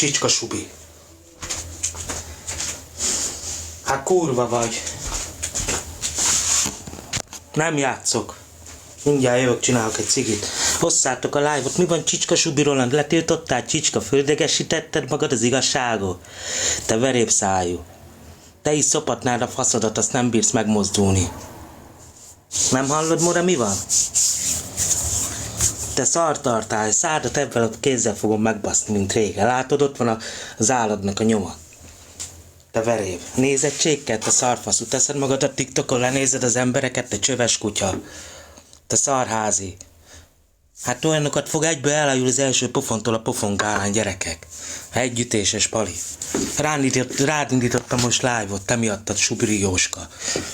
csicska Subi. Hát kurva vagy. Nem játszok. Mindjárt jövök, csinálok egy cigit. Hosszátok a live-ot. Mi van Csicska Subi Roland? Letiltottál Csicska? Földegesítetted magad az igazságot? Te verépszájú. Te is szopatnád a faszodat, azt nem bírsz megmozdulni. Nem hallod, Mora, mi van? Te szartartál, szádat ebben a kézzel fogom megbaszni, mint régen. Látod, ott van az álladnak a nyoma. Te veréb. Nézettségkel, te szarfaszú. Teszed magad a TikTokon, lenézed az embereket, te csöves kutya. Te szarházi. Hát olyanokat fog egyből elájul az első pofontól a pofongálán, gyerekek. Együttéses pali. Rád indítottam most live-ot, te miattad, Subi Jóska.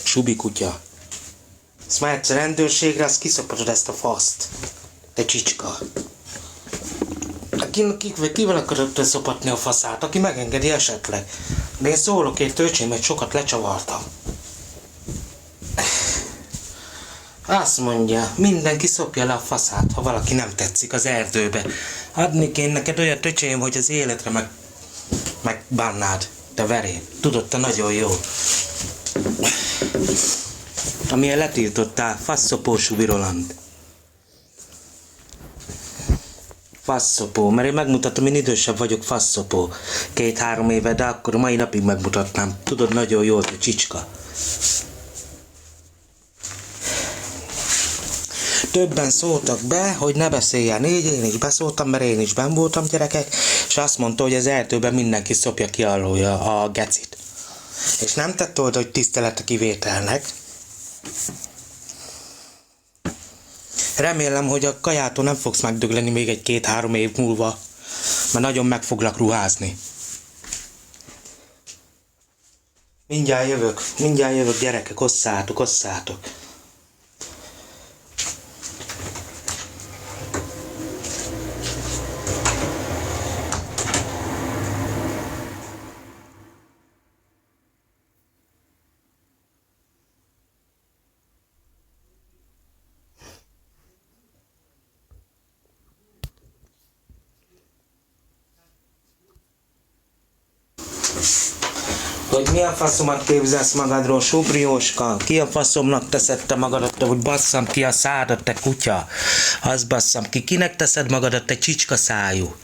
Subi kutya. Ezt már egyszer rendőrségre, azt kiszopatod ezt a faszt. Te csicska. Kivel akarod szopatni a faszát? Aki megengedi esetleg. De én szólok egy tőcsém, mert sokat lecsavartam. Azt mondja, mindenki szopja le a faszát, ha valaki nem tetszik az erdőbe. Adni kéne neked olyan töcsém, hogy az életre megbánnád. Te veréb. Tudod, te nagyon jó. Amilyen letiltottál, faszopó Subi Roland. Faszopó, mert én megmutatom, én idősebb vagyok, faszopó. 2-3 éve, de akkor mai napig megmutatnám. Tudod, nagyon jó, te csicska. Többen szóltak be, hogy ne beszéljen így, én is beszóltam, mert én is benn voltam, gyerekek, és azt mondta, hogy az erdőben mindenki szopja ki alója a gecit. És nem tett oda, hogy tisztelet a kivételnek. Remélem, hogy a kajától nem fogsz megdögleni még egy 2-3 év múlva, mert nagyon meg foglak ruházni. Mindjárt jövök, gyerekek, osszátok. Hogy mi a faszomat képzelsz magadról, Subi Jóska? Ki a faszomnak teszed te magadat, hogy basszam ki a szádat, te kutya? Azt basszam ki. Kinek teszed magadat, te csicska szájú?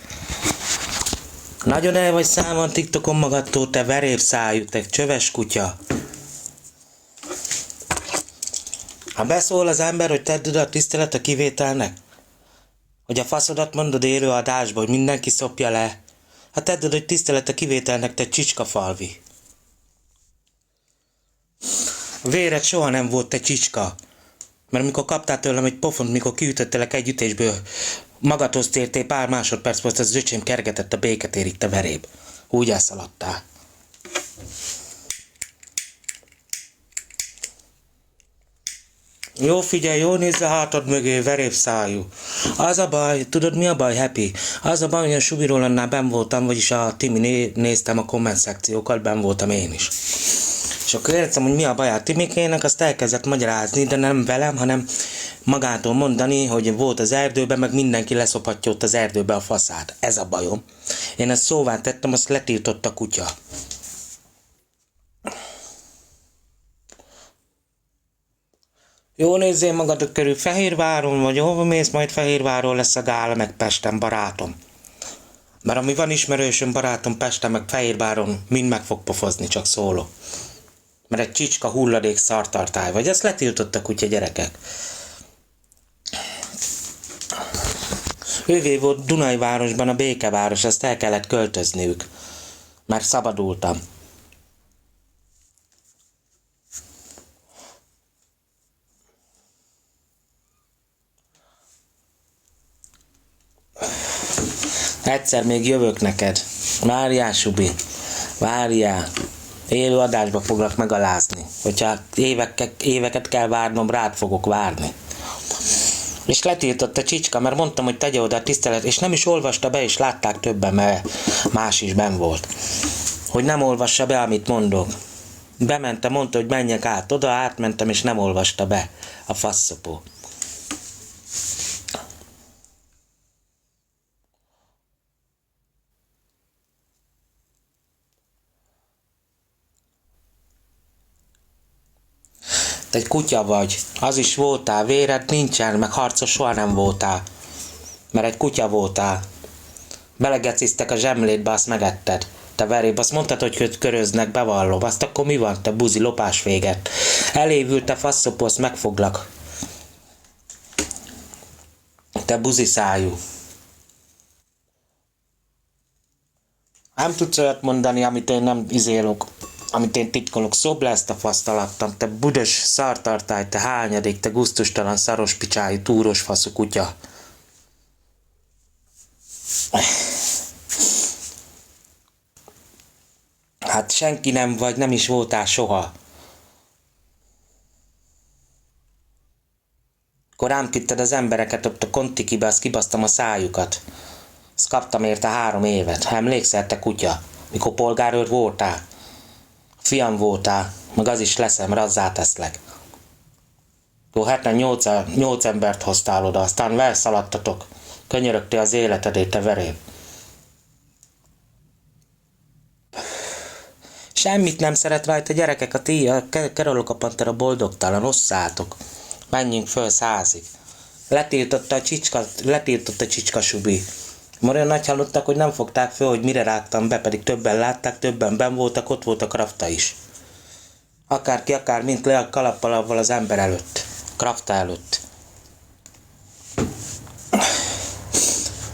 Nagyon el vagy számon TikTokon magadtól, te veréb szájú, te csöves kutya. Ha beszól az ember, hogy tedd oda a tisztelet a kivételnek, hogy a faszodat mondod élő adásba, hogy mindenki szopja le, ha tedd oda, hogy tisztelet a kivételnek, te csicska falvi. Véred soha nem volt, te csicska. Mert mikor kaptál tőlem egy pofont, mikor kiütöttelek egy ütésből, magadhoz tértél pár másodperc volt, az öcsém kergetett a béketérig, te veréb. Úgy elszaladtál. Jó figyelj, jó nézz a hátad mögé, veréb szájú. Az a baj, tudod mi a baj, Happy? Az a baj, hogy a Subi Rolandnál benn voltam, vagyis a Timi néztem a komment szekciókat, benn voltam én is. És akkor értem, hogy mi a baj a Timikének, azt elkezdett magyarázni, de nem velem, hanem magától mondani, hogy volt az erdőben, meg mindenki leszopatja ott az erdőbe a faszát. Ez a bajom. Én ezt szóvá tettem, azt letiltott a kutya. Jó nézzél magad körül Fehérváron, vagy hova mész, majd Fehérváron lesz a gála, meg Pesten, barátom. Mert ami van ismerősöm, barátom Pesten, meg Fehérváron, mind meg fog pofozni, csak szólok. Mert egy csicska hulladék szartartály vagy, ezt letiltott a kutya, gyerekek. Ővé volt Dunajvárosban a békeváros, ezt el kellett költözniük, mert szabadultam. Egyszer még jövök neked. Várjál, Subi. Várjál. Élő adásba foglak megalázni. Hogyha éveket kell várnom, rád fogok várni. És letiltott a csicska, mert mondtam, hogy tegye oda a tisztelet, és nem is olvasta be, és látták többen, mert más is benn volt. Hogy nem olvassa be, amit mondok. Bementem, mondta, hogy menjek át. Oda átmentem, és nem olvasta be. A faszopó. Te egy kutya vagy. Az is voltál, véred nincsen, meg harcos soha nem voltál. Mert egy kutya voltál. Belegeciztek a zsemlétbe, azt megetted. Te veréb, azt mondtad, hogy köröznek, bevallom. Azt akkor mi van, te buzi, lopás véget. Elévült, te faszopó, azt megfoglak. Te buzi szájú. Nem tudsz olyat mondani, amit én nem izélok, amit én titkolok. Szobd le ezt a faszt alattam, te büdös szartartály, te hányadék, te gusztustalan szaros picsájú, túros faszú kutya. Hát senki nem vagy, nem is voltál soha. Akkor rám küldted az embereket ott a kontikibe, azt kibasztam a szájukat. Azt kaptam érte 3 évet. Emlékszel, te kutya? Mikor polgárőr voltál? Fiam voltál, meg az is leszem, razzá teszlek. Jó, 78 embert hoztál oda, aztán elszaladtatok. Könyörögtél az életedét, te veréb. Semmit nem szeret rajta, gyerekek, a Kerolok a Pantera boldogtalan, osszátok. Menjünk föl 100-ig. Letiltotta a csicska subi. Olyan nagy hallottak, hogy nem fogták föl, hogy mire rágtam be, pedig többen látták, többen benn voltak, ott volt a Krafta is. Akárki, mint le a kalappal avval az ember előtt. Krafta előtt.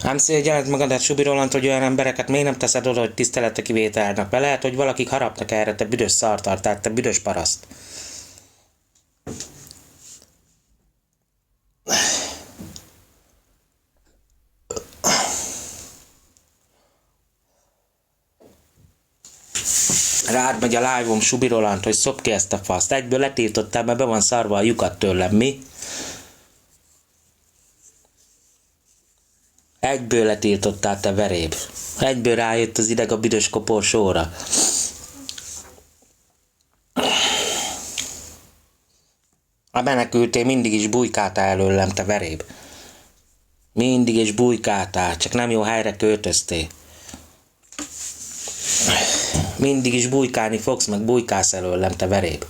Nem szégyeled magadat, Subi Roland, hogy olyan embereket miért nem teszed oda, hogy tisztelete kivételnek be? Lehet, hogy valakik harapnak erre, te büdös szartartál, te büdös paraszt. Rád megy a live-om, Subi Roland, hogy szopd ki ezt a faszt. Egyből letiltottál, mert be van szarva a lyukat tőlem, mi? Egyből letiltottál, te veréb. Egyből rájött az ideg a büdös koporsóra. A menekültél, mindig is bujkáltál előlem, te veréb. Mindig is bujkáltál, csak nem jó helyre költöztél. Mindig is bujkálni fogsz, meg bujkálsz előlem, te veréb.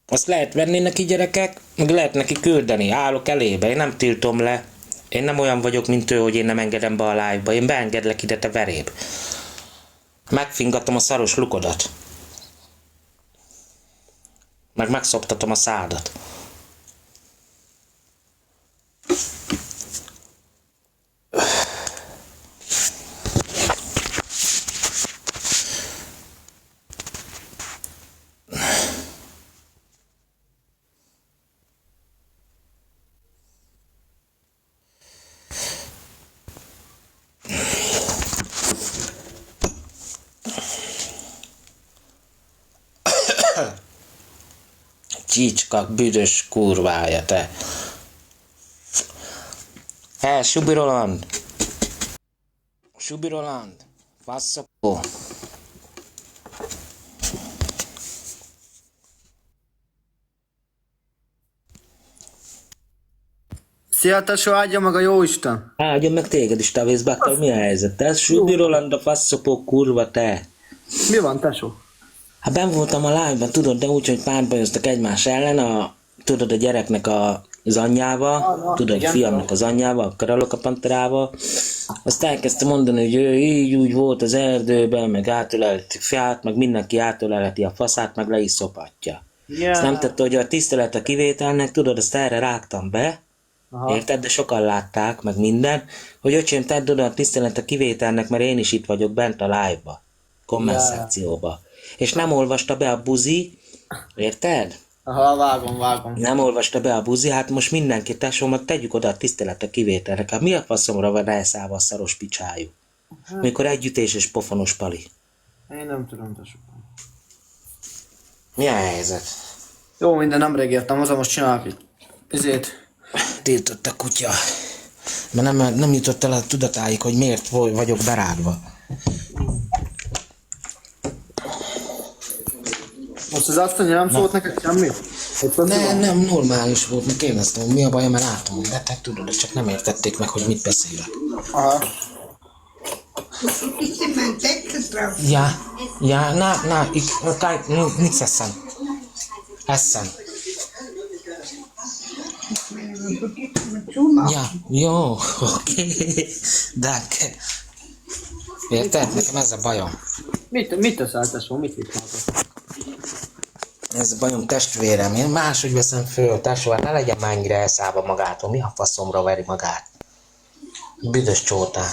Azt lehet venni neki, gyerekek, meg lehet neki küldeni. Állok elébe, én nem tiltom le. Én nem olyan vagyok, mint ő, hogy én nem engedem be a live-ba. Én beengedlek ide, te veréb. Megfingatom a szaros lukodat. Meg megszoptatom a szádat. Csicska, büdös kurvája, te. Subi Roland. Subi Roland. Faszopó. Szia, tesó, áldja meg a jóisten! Áldjon meg téged is, te vészbákkal, mi a helyzet? Te Subi Roland, a faszopó kurva, te. Mi van, tesó? Hát benn voltam a live-ban, tudod, de úgy, hogy párbajoztak egymás ellen, tudod, a gyereknek az anyjával, tudod, a fiamnak az anyjával, a Kerolok a Panterával. Azt elkezdte mondani, hogy ő így úgy volt az erdőben, meg átöleleti fiát, meg mindenki átöleleti a faszát, meg le is szopatja. Yeah. Azt nem tette, hogy a tisztelet a kivételnek, tudod, azt erre rágtam be, érted, de sokan látták, meg minden, hogy öcsém, tedd oda a tisztelet a kivételnek, mert én is itt vagyok bent a live-ba, komment szekcióba. És nem olvasta be a buzi, érted? Aha, vágom. Nem olvasta be a buzi, hát most mindenki tesómat tegyük oda a tisztelet a kivételnek. Hát mi a faszomra van elszállva a szaros picsájú? Mikor együttéses pofonos pali. Én nem tudom, tesó. Mi a helyzet? Jó, minden nemrég értem haza, most csinálok itt. Ezért. Tiltott a kutya. Mert nem jutott el a tudatáig, hogy miért vagyok berágva. Most az asszony nem szólt neked semmit? Nem, normális volt. Meg kérdeztem, hogy mi a baj, mert látom, hogy beteg, tudod, csak nem értették meg, hogy mit beszélek. Aha. Ist in meinem Deckel drauf. Ja, ja, kijk, niks essen. Essen. Du gibst mir zumachen. Ja, jó, oké. Danke. Érted? Nekem ez a bajom. Mit teszel, tesó? Mit vitt magad? Ez a bajom, testvérem. Én máshogy veszem föl, tesó, hát ne legyen már ennyire elszállva magától. Mi a faszomra veri magát? Büdös csótán.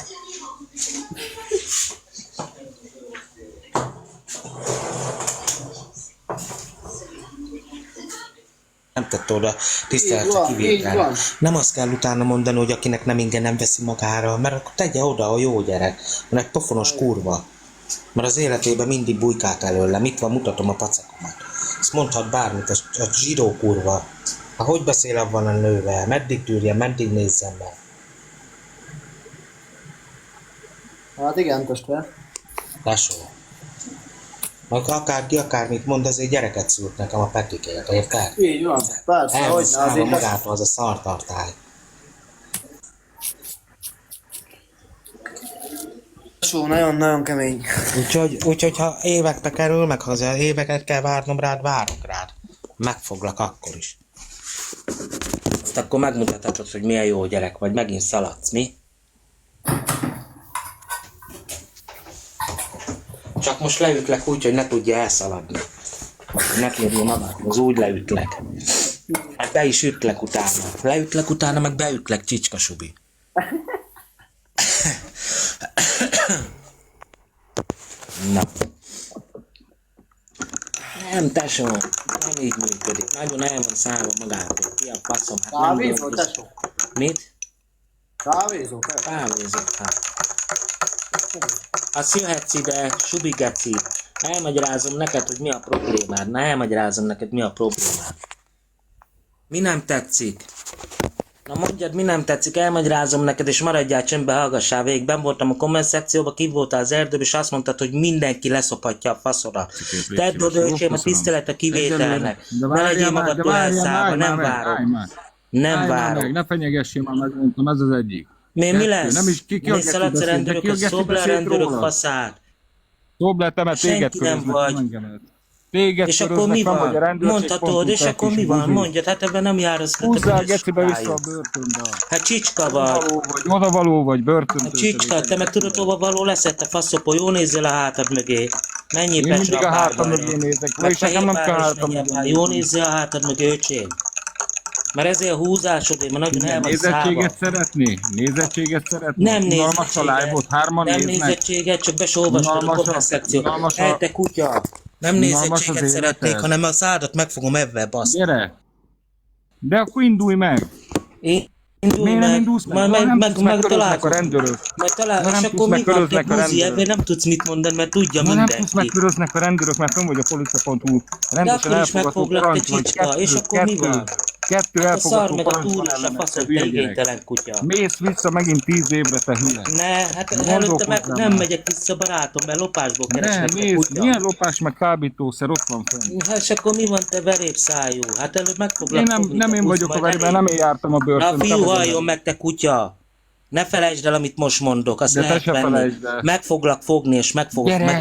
Nem tett oda tiszteletre Így kivételre. van. Nem azt kell utána mondani, hogy akinek nem ingyen nem veszi magára, mert akkor tegye oda a jó gyerek, mert egy pofonos kurva. Mert az életében mindig bujkált előlem, itt van, mutatom a pacakomat. Ezt mondhat bármit, a zsidó kurva. Ha hogy beszél abban a nővel, meddig tűrjen, meddig nézzem meg. Hát igen, testvér. Tesó. Akárki akármit mond, azért gyereket szült nekem a Petikért, érted? Így van. Persze, El van hogyne szállva azért. magától az a szartartály. Tesó, nagyon-nagyon kemény. Úgyhogy ha évekbe kerül, meg ha az éveket kell várnom rád, várok rád. Megfoglak akkor is. Azt akkor megmutathatod, hogy milyen jó gyerek vagy, megint szaladsz, mi? Csak most leütlek úgy, hogy ne tudja elszaladni. Ne kérjél magadhoz, úgy leütlek. Hát be is ütlek utána. Leütlek utána, meg beütlek, csicska subi. Na. Nem, tesó, nem így működik. Nagyon el van szállva magától. Ki a faszom, hát nem Kávézó, dolgozik. tesó. Mit? Kávézó, te. Kávézok, hát. Azt jöhetsz ide, subigeci. Elmagyarázom neked, hogy mi a problémád. Na, elmagyarázom neked, mi a problémád. Mi nem tetszik? Na mondjad, mi nem tetszik, elmagyarázom neked, és maradjál csöndbe, hallgassál végig. Ben voltam a komment szekcióban, ki voltál az erdőben, és azt mondtad, hogy mindenki leszophatja a faszodra. Tedd oda, öcsém, a tisztelet a kivételnek. Ne legyél magadtól elszállva, nem várok. Nem várok. Ne fenyegessél már, megmondtam, ez az egyik. Mi lesz? Nem is ki a Mész szaladsz a rendőrök, a szobra rendőrök faszát. Szobletemet téged Senki nem köröznek, vagy. nem engemet. Téged És akkor köröznek, mi nem vagy a van? rendőrség, Mondhatod, pont és úgy akkor mi kis van? buzi. Mondjad, hát ebben nem jár az. Húzzál gecibe vissza a börtönbe. Hát csicska vagy. Odavaló vagy, börtön. Hát csicska, te meg tudod hova való leszel, te faszopó, jó nézzél a hátad mögé. Mennyi Én mindig a hátam mögé nézek, és nekem nem kell hátam mögé. Jó nézzél a hátad mögé, öcsém. Mert ezért a húzásodé, mert nagyon el van szállva. Nézettséget szeretni? Nézettséget szeretni? Nem Unalmas a live-ot, nézettséget. hárman Nem néznek. nézettséget, csak be se olvastad a Unalmas a- komment szekciót. unalmas a- El te kutya. Nem unalmas az nézettséget életed. szeretnék, hanem a szádat meg fogom ebben baszni. Gyere! De akkor indulj meg! Indulj Miért nem meg, indulsz meg? majd Nem tudsz, meg köröznek a találkozunk. rendőrök. Majd Ma talál, nem és tudsz, akkor meg mi van, te köröznek a buzi, rendőrök. ebben nem tudsz mit mondani, mert tudja Ma nem tudsz, mindenki. megköröznek a rendőrök, mert fönn vagy a policia.hu. De Rendesen akkor is elfogadó megfoglak, te parancs vagy. csicska, és akkor mi van? Kettő Hát a szar elfogadó meg a parancs túl van és a ellened, faszod, te te hülye gyerek. igénytelen kutya. Mész vissza megint 10 évre, te hülye. Ne, hát előtte Gondolkozzál meg nem már. megyek vissza, barátom, mert lopásból Ne, keresnek a mész, kutya. milyen lopás meg kábítószer ott van fönn. Hát és akkor mi van, te verépszájú? Hát előbb meg foglak Én nem én vagyok a verében, nem én jártam a Na börtönbe. fiú, halljon meg, te kutya! Ne felejtsd el, amit most mondok, azt De te lehet se venni. felejtsd el. Meg foglak fogni, és meg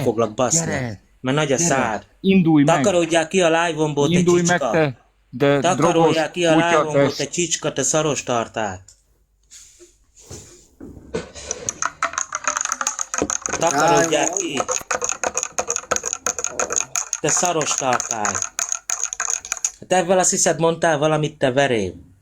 foglak baszni. gyere, Mert nagy a gyere. szád. Indulj meg! Takarodjál ki a live-omból, te Indulj meg csicska. te! De drogos Takarodjál ki a live-omból, te kutyatest. csicska, te szaros tartál. Takarodjál ki. Te szaros tartál. Hát ebben azt hiszed, mondtál valamit, te verém.